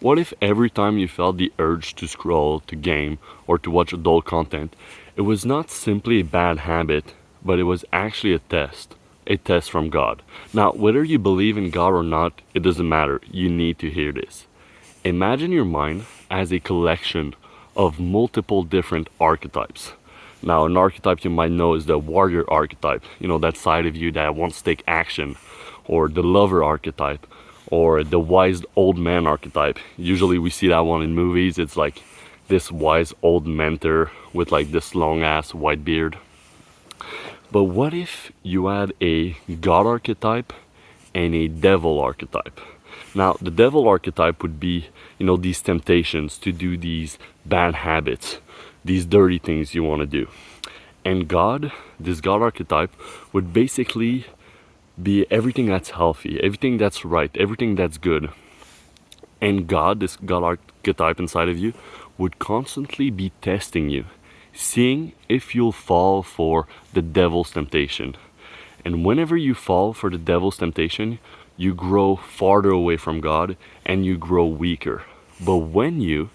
What if every time you felt the urge to scroll, to game, or to watch adult content, it was not simply a bad habit, but it was actually a test from God? Now, whether you believe in God or not, it doesn't matter. You need to hear this. Imagine your mind as a collection of multiple different archetypes. Now, an archetype you might know is the warrior archetype, that side of you that wants to take action, or the lover archetype, or the wise old man archetype. Usually we see that one in movies. It's like this wise old mentor with like this long ass white beard. But what if you had a God archetype and a devil archetype? Now, the devil archetype would be, these temptations to do these bad habits, these dirty things you want to do. And God, this God archetype, would basically be everything that's healthy, everything that's right, everything that's good. And God, this God archetype inside of you, would constantly be testing you, seeing if you'll fall for the devil's temptation. And whenever you fall for the devil's temptation, you grow farther away from God and you grow weaker. But when you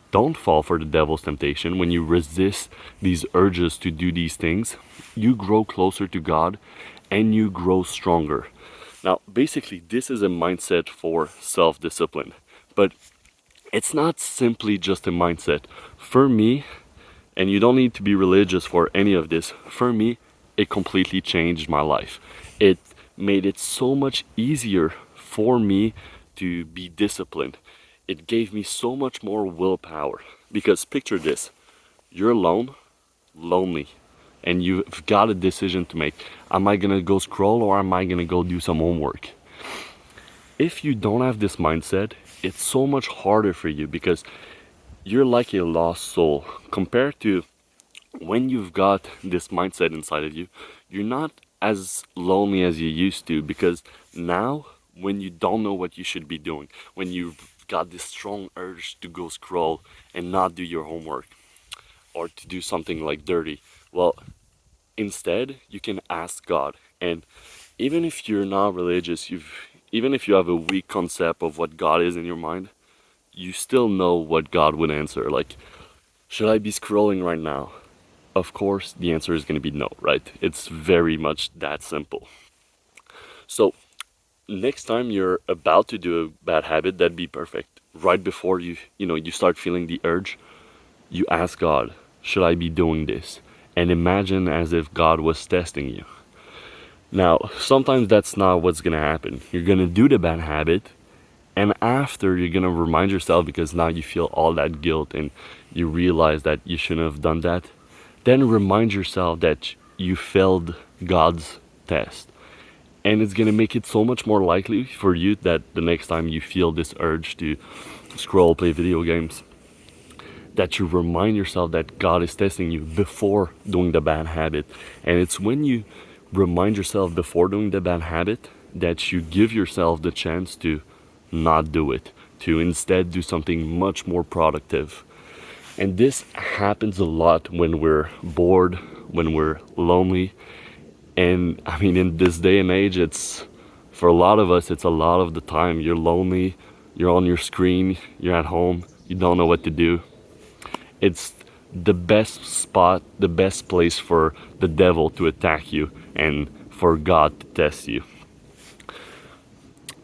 don't fall for the devil's temptation, when you resist these urges to do these things, you grow closer to God and you grow stronger. Now, basically, this is a mindset for self-discipline, but it's not simply just a mindset. For me, and you don't need to be religious for any of this, for me, it completely changed my life. It made it so much easier for me to be disciplined. It gave me so much more willpower. Because picture this, you're alone, lonely, and you've got a decision to make. Am I gonna go scroll or am I gonna go do some homework? If you don't have this mindset, it's so much harder for you because you're like a lost soul. Compared to when you've got this mindset inside of you, you're not as lonely as you used to, because now when you don't know what you should be doing, when you've got this strong urge to go scroll and not do your homework or to do something like dirty, well, instead you can ask God. And even if you're not religious, even if you have a weak concept of what God is in your mind, you still know what God would answer. Like, should I be scrolling right now? Of course, the answer is going to be no, right? It's very much that simple. So, next time you're about to do a bad habit, that'd be perfect. Right before you start feeling the urge, you ask God, should I be doing this? And imagine as if God was testing you. Now, sometimes that's not what's going to happen. You're going to do the bad habit, and after you're going to remind yourself, because now you feel all that guilt and you realize that you shouldn't have done that. Then remind yourself that you failed God's test. And it's going to make it so much more likely for you that the next time you feel this urge to scroll, play video games, that you remind yourself that God is testing you before doing the bad habit. And it's when you remind yourself before doing the bad habit that you give yourself the chance to not do it, to instead do something much more productive. And this happens a lot when we're bored, when we're lonely. And I mean, in this day and age, for a lot of us, it's a lot of the time. You're lonely, you're on your screen, you're at home, you don't know what to do. It's the best spot, the best place for the devil to attack you and for God to test you.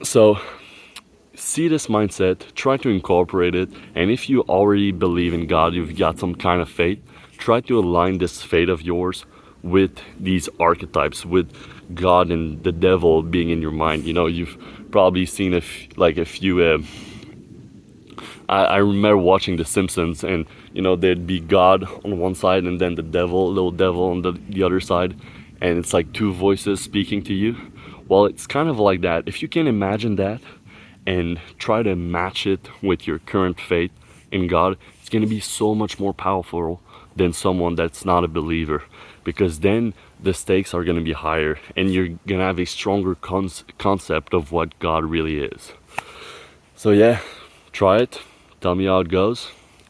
So, see this mindset, try to incorporate it, and if you already believe in God, you've got some kind of faith, try to align this faith of yours with these archetypes, with God and the devil being in your mind. You've probably seen a few. I remember watching The Simpsons, and there'd be God on one side and then the little devil on the other side, and it's like two voices speaking to you. Well, it's kind of like that. If you can imagine that and try to match it with your current faith in God, it's going to be so much more powerful than someone that's not a believer, because then the stakes are going to be higher and you're going to have a stronger concept of what God really is. So yeah, try it. Tell me how it goes.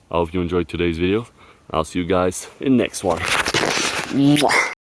I hope you enjoyed today's video. I'll see you guys in the next one. Mwah.